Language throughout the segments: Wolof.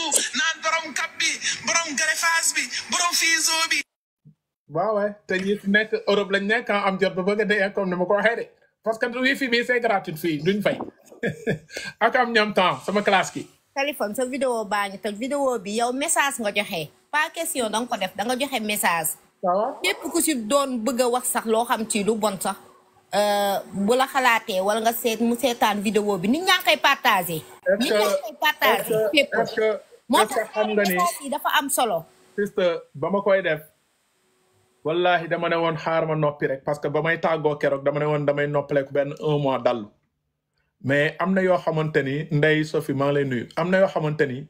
naan borom kap bi borom greffage bi borom fiso bi. waaw waay te ñi nekk Europe lañ nekk am jot ba bëgg a dee comme ni ma ko waxee de parce que wifi bi c'est gratuit fii duñ fay ak am ñoom temps sama classe ki. téléphone sa vidéo baa ngi toj vidéo bi yow message nga joxe pas question danga ko def danga joxe message. waaw képp ku si doon bëgg a wax sax loo xam ci lu bon sax bu la xalaatee wala nga seet mu seetaan vidéo bi nit ñaa ngi koy partagé. nit ñaa ngi koy partagé fépp. moo tax xam nga ni dafa am solo. sister ba ma koy def wallahi dama ne woon xaar ma noppi rek parce que ba may tàggoo keroog dama ne woon damay noppaleku benn 1 mois dallu mais am na yoo xamante ni Ndeye Sophie maa ngi lay nuyu am na yoo xamante ni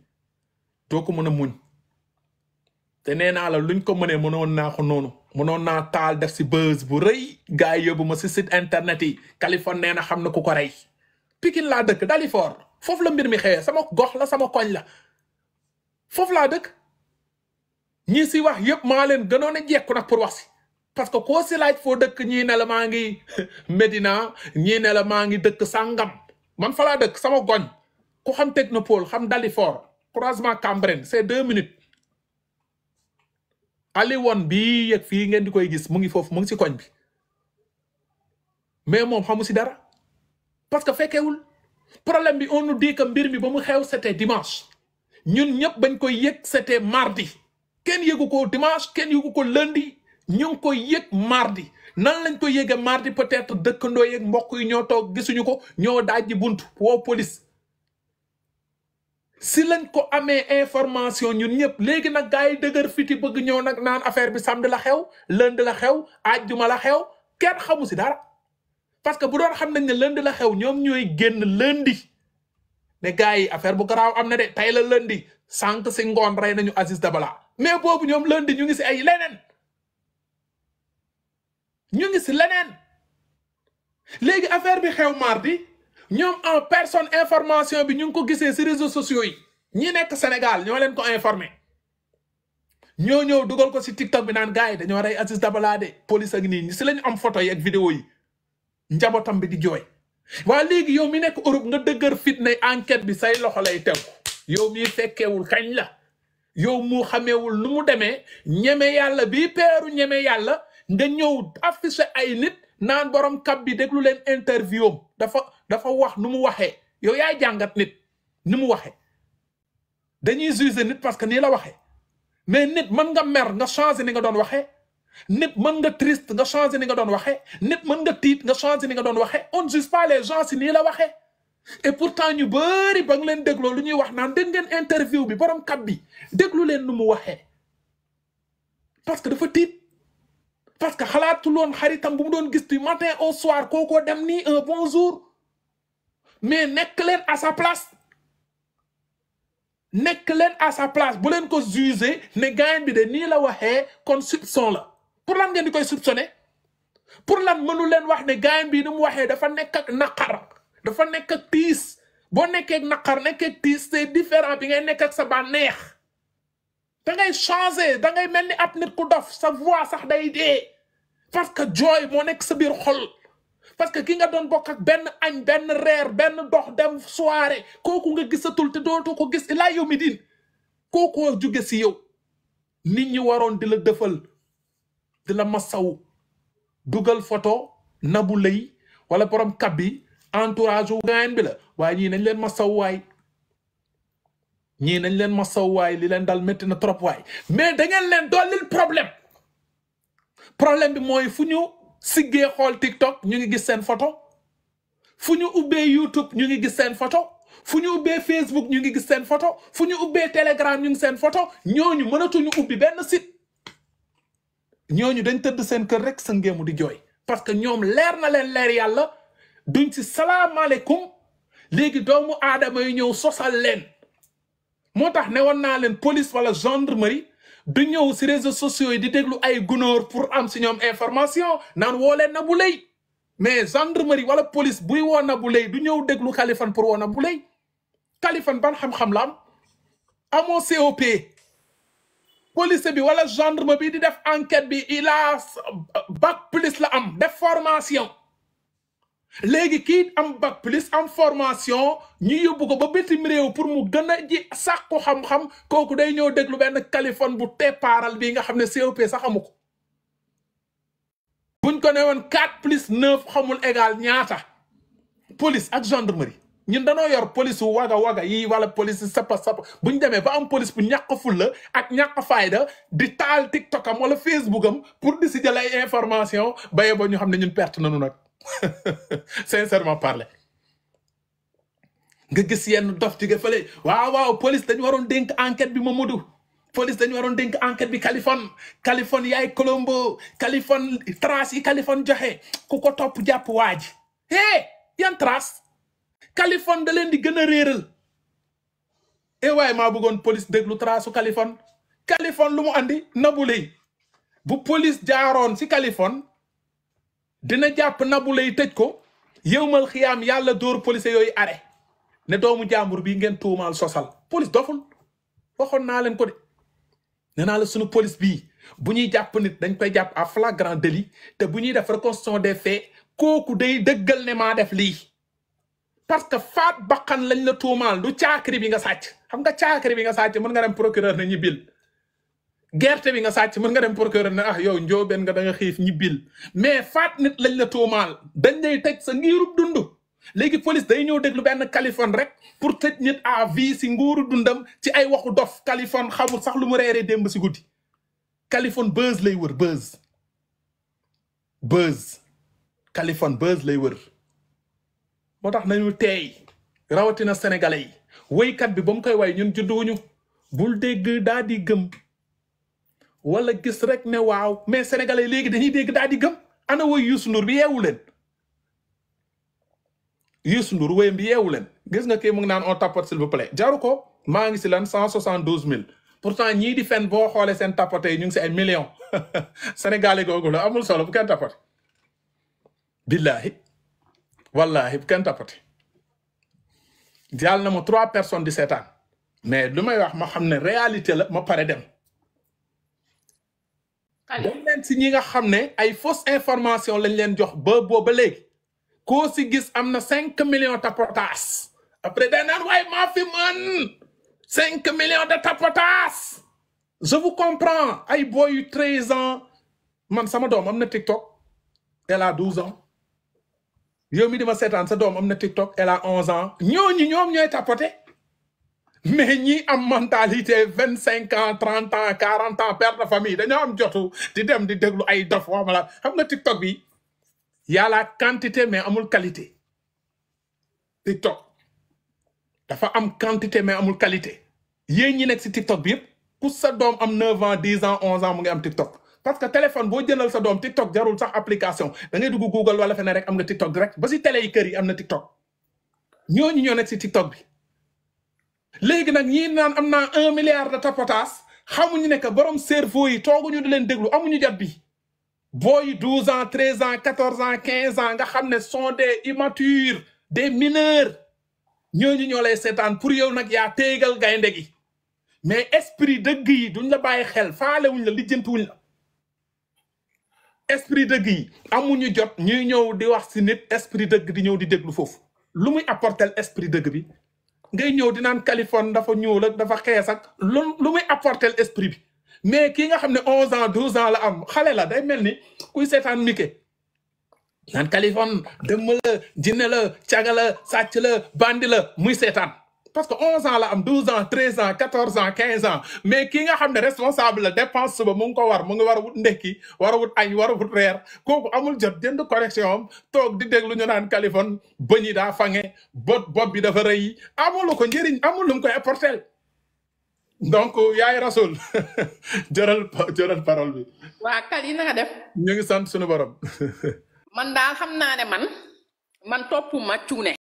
doo ko mën a muñ te nee naa la luñ ko mënee mënoon naa ko noonu mënoon naa taal def si buzz bu rëy gars yi yóbbu ma si site internet yi Californie nee na xam na ku ko rey Pikine laa dëkk Dalifort foofu la mbir mi xewee sama gox la sama koñ la foofu laa dëkk ñii si wax yëpp maa leen gënoon a jekku nag pour wax si parce que koo si laaj foo dëkk ñii ne la maa ngi Medina ñii ne la maa ngi dëkk Sangam man fa laa dëkk sama goñ ku xam Technopole xam Dalifort croisement Cambérène c'est 2 minutes Aliwon bii yëg fii ngeen di koy gis mu ngi foofu mu ngi si koñ bi mais moom xamu si dara parce que fekkewul problème bi on nous dit que mbir mi ba mu xew c'était dimanche ñun ñëpp bañ koy yëg c'était mardi kenn yëgu ko dimanche kenn yëgu ko lundi ñu ngi koy yëg mardi nan lañ koy yëge mardi peut-être dëkkandoo yeeg mbokk yi ñoo toog gisuñu ko ñoo dajji buntu woo police si lañ ko amee information ñun ñëpp léegi nag gars yi dëgër fiti bëgg ñëw nag naan affaire bi samedi la xew lundi la xew àjjuma la xew kenn xamu si dara parce que bu doon xam nañ ne lundi la xew ñoom ñooy génn lundi ne gars yi affaire bu garaaw am na de tey la lundi sànq si ngoon rey nañu Aziz Dabala mais boobu ñoom lundi ñu ngi si ay leneen ñu ngi si leneen léegi affaire bi xew mardi ñoom en personne information bi ñu ngi ko gisee si réseaux sociaux yi ñi nekk Sénégal ñoo leen ko informé ñoo ñëw dugal ko si TikTok bi naan gars yi dañoo rey Aziz Dabala de police ak nii si lañu am photo yi ak vidéo yi njabootam bi di jooy waa léegi yow mi nekk Europe nga dëgër fit ne enquête bi say loxo lay tew yow mi fekkeewul kañ la yow mu xameewul nu mu demee ñeme yàlla bi peeru ñeme yàlla nga ñëw affiché ay nit naan borom kab bi déglu leen interview am dafa wax nu mu waxee yow yaay jàngat nit ni mu waxee dañuy juger nit parce que nii la waxee mais nit mën nga mer nga changer ni nga doon waxee nit mën nga triste nga changer ni nga doon waxee nit mën nga tiit nga changer ni nga doon waxee on ne juge pas les gens si nii la waxee et pourtant ñu bëri ba nga leen dégloo lu ñuy wax naan dégg ngeen interview bi borom kab bi déglu leen nu mu waxee parce que dafa tiit parce que xalaatul woon xaritam bu mu doon gis du matin au soir kookoo dem nii un bon jour mais nekk leen à sa place nekk leen à sa place bu leen ko juger ne gaañ bi de nii la waxee kon soupçon la pour lan ngeen di koy soupçonner pour lan mënu leen wax ne gaañ bi ni mu waxee dafa nekk ak naqar dafa nekk ak tiis boo nekkee ak naqar nekkee ak tiis c'est différent bi ngay nekk ak sa bànneex da ngay changer da ngay mel ni ab nit ku dof sa voix sax day dee parce que jooy moo nekk sa biir xol parce que ki nga doon bokk ak benn añ benn reer benn dox dem soirée kooku nga gisatul te dootoo ko gis ilaa yow mi din kookoo jóge si yow nit ñi waroon di la defal di la masaw dugal photo Nabou Leye wala borom kab bi entourage wu gaañ bi la waaye ñii nañ leen masaw waay ñii nañ leen masaw waay li leen dal métti na trop waay mais da ngeen leen dollil problème bi mooy fu ñu siggee xool TikTok ñu ngi gis seen photo fu ñu ubbee YouTube ñu ngi gis seen photo fu ñu ubbee Facebook ñu ngi gis seen photo fu ñu ubbee Telegram ñu ngi seen photo ñooñu mënatuñu ubbi benn site ñooñu dañ tëdd seen kër rek sa ngéemu di jooy parce que ñoom leer na leen leer yàlla duñ ci salaamaaleykum léegi doomu aadama yi ñëw sosal leen moo tax ne woon naa leen police wala gendarmerie du ñëw si réseaux sociaux yi di déglu ay gunóor pour am si ñoom information naan woo leen Nabou Leye mais gendarmerie wala police buy woo Nabou Leye du ñëw déglu Kaliphone pour woo Nabou Leye Kaliphone ban xam-xam la am amoo COP police bi wala gendarme bi di def enquête bi il a bac plus la am def formation léegi kii am bac plus am formation ñu yóbbu ko ba bitim réew pour mu gën a ji sàkku xam-xam kooku day ñëw déglu benn Kaliphone bu teppaaral bii nga xam ne COP sax xamu ko buñ ko ne woon 4 plus 9 xamul égal ñaata police ak gendarmerie ñun danoo yor police wu waga yi wala police sapa buñ demee ba am police bu ñàkk fulla ak ñàkk fayda di taal TikTok am wala Facebook am pour di si jël ay information baye ba ñu xam ne ñun perte nañu nag sincèrement parler nga gis yenn dof jóge fële waaw police dañu waroon dénk enquête bi Mamadou police dañu waroon dénk enquête bi Kaliphone yaay Colombo Kaliphone trace yi Kaliphone joxe ku ko topp jàpp waaji yan trace Kaliphone da leen di gën a réeral waaye maa bëggoon police déglu trace su Kaliphone lu mu andi Nabou Leye bu police jaaroon si Kaliphone dina jàpp Nabou Leye tëj ko yëwmal xiyaam yàlla dóor police yooyu are ne doomu jàmbur bi ngeen tuumaal sosal police doful waxoon naa leen ko de nee naa la sunu police bii bu ñuy jàpp nit dañ koy jàpp à flagrant délit te bu ñuy def reconstitution des faits kooku day dëggal ne maa def lii parce que faat bakkan lañ la tuumaal du caakiri bi nga sàcc xam nga caakiri bi nga sàcc mën nga dem procureur ne ñibbil gerte bi nga sàcc mën nga dem procureur ne yow njóobeen nga da nga xiif ñibbil mais faat nit lañ la tuumaal dañ lay tëj sa ngiirub dund léegi police day ñëw déglu benn Kaliphone rek pour tëj nit à vie si nguuru dundam ci ay waxu dof Kaliphone xamul sax lu mu reeree démb si guddi Kaliphone buzz lay wër buzz Kaliphone buzz lay wër moo tax nañu teey rawatina sénégalais yi woykat bi ba mu koy way ñun judduwuñu bul dégg daa di gëm wala gis rek ne waaw mais sénégalais yi léegi dañuy dégg daa di gëm ana woy Youssou Ndour bi yeewu leen Youssou Ndour woyam bi yeewu leen gis nga kii mu ngi naan on tapote s'il vous plaît jaru ko maa ngi si lan 172 000 pourtant ñii di fen boo xoolee seen tapote yi ñu ngi si ay millions sénégalais googu la amul solo bu kenn tapote billahi wallahi bu kenn tapote jàll na ma 3 personnes di seetaan mais lu may wax ma xam ne réalité la ma pare dem dem leen si ñi nga xam ne ay fausse information lañ leen jox ba booba léegi koo si gis am na 5 millions tapotas après day naan waaye maa fi mën 5 millions de tapotas je vous comprends ay boy yu 13 ans man sama doom am na TikTok elle a 12 ans yow mi di ma seetaan sa doom am na TikTok elle a 11 ans ñooñu ñoom ñooy tapoté mais ñi am mentalité 25 ans 30 ans 40 ans père de famille dañoo am jotu di dem di déglu ay dof wamala xam nga TikTok bi y a la quantité mais amul qualité TikTok dafa am quantité mais amul qualité yéen ñi nekk si TikTok bi yëpp ku sa doom am 9 ans 10 ans 11 ans mu ngi am TikTok parce que téléphone boo jëlal sa doom TikTok jarul sax application da ngay dugg Google wala feneen rek am nga TikTok direct ba si télé yi kër yi am na TikTok ñooñu ñoo nekk si TikTok bi léegi nag ñii naan am naa 1 milliard de tapotas xamuñu ne que borom cerveau yi tooguñu di leen déglu amuñu jot bi booy 12 ans 13 ans 14 ans 15 ans nga xam ne sont des immatures des mineurs ñooñu ñoo lay seetaan pour yow nag yaa téegal gaynde gi mais esprit dëgg yi duñ la bàyyi xel faalewuñ la lijjantiwuñ la esprit dëgg yi amuñu jot ñuy ñëw di wax si nit esprit dëgg di ñëw di déglu foofu lu muy apporter esprit dëgg bi ngay ñëw di naan Kaliphone dafa ñuul ak dafa xees ak lu muy apporter esprit bi mais kii nga xam ne 11 ans 12 ans la am xale la day mel ni kuy seetaan Mickey naan Kaliphone dëmm la jinne la caga la sàcc la bandi la muy seetaan parce que 11 ans la am 12 ans 13 ans 14 ans 15 ans mais kii nga xam ne responsable la dépense suba mu ngi ko war mu ngi war a wut ndekki war a wut añ war a wut reer kooku amul jot jënd correction am toog di déglu ñu naan Kaliphone bëñ yi daa fange bopp bi dafa rëy amulu ko njëriñ amul lu mu koy apporter donc yaay rasul jëral parole bi. waa Kali na nga def. ñu ngi sant suñu borom. man daal xam naa ne man toppuma cuune.